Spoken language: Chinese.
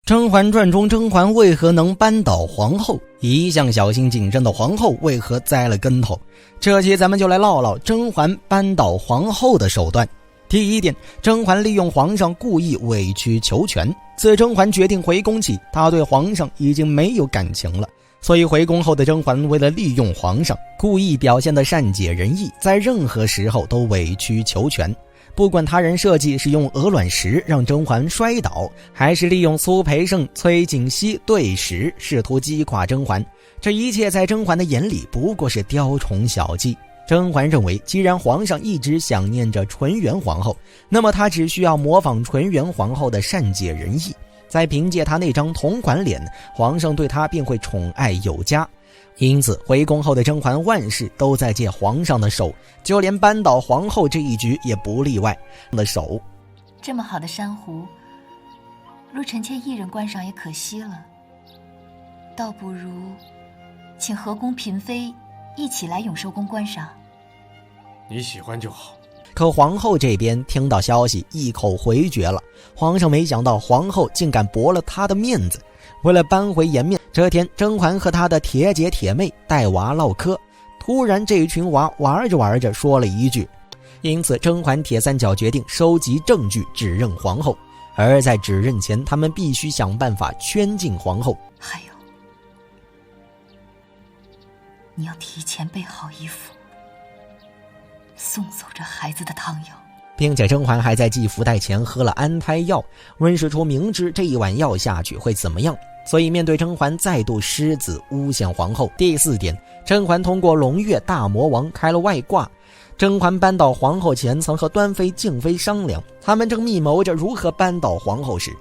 《甄嬛传》中，甄嬛为何能扳倒皇后？一向小心谨慎的皇后为何栽了跟头？这期咱们就来唠唠甄嬛扳倒皇后的手段。第一点，甄嬛利用皇上故意委曲求全。自甄嬛决定回宫起，她对皇上已经没有感情了，所以回宫后的甄嬛为了利用皇上，故意表现得善解人意，在任何时候都委曲求全。不管他人设计是用鹅卵石让甄嬛摔倒，还是利用苏培盛、崔槿汐对食试图击垮甄嬛，这一切在甄嬛的眼里不过是雕虫小技。甄嬛认为，既然皇上一直想念着纯元皇后，那么他只需要模仿纯元皇后的善解人意，再凭借他那张同款脸，皇上对他便会宠爱有加。因此回宫后的甄嬛万事都在借皇上的手，就连扳倒皇后这一局也不例外。这么好的珊瑚，若臣妾一人观赏也可惜了，倒不如请和宫嫔妃一起来永寿宫观赏。你喜欢就好。可皇后这边听到消息，一口回绝了。皇上没想到皇后竟敢驳了他的面子。为了扳回颜面，这天甄嬛和她的铁姐铁妹带娃唠嗑，突然这群娃玩着玩着说了一句，因此甄嬛铁三角决定收集证据指认皇后。而在指认前，他们必须想办法圈禁皇后。还有，你要提前备好衣服，送走这孩子的汤药，并且甄嬛还在系福袋前喝了安胎药。温实初明知这一碗药下去会怎么样，所以面对甄嬛再度失子诬陷皇后。第四点，甄嬛通过胧月大魔王开了外挂。甄嬛扳倒皇后前曾和端妃、静妃商量，他们正密谋着如何扳倒皇后时，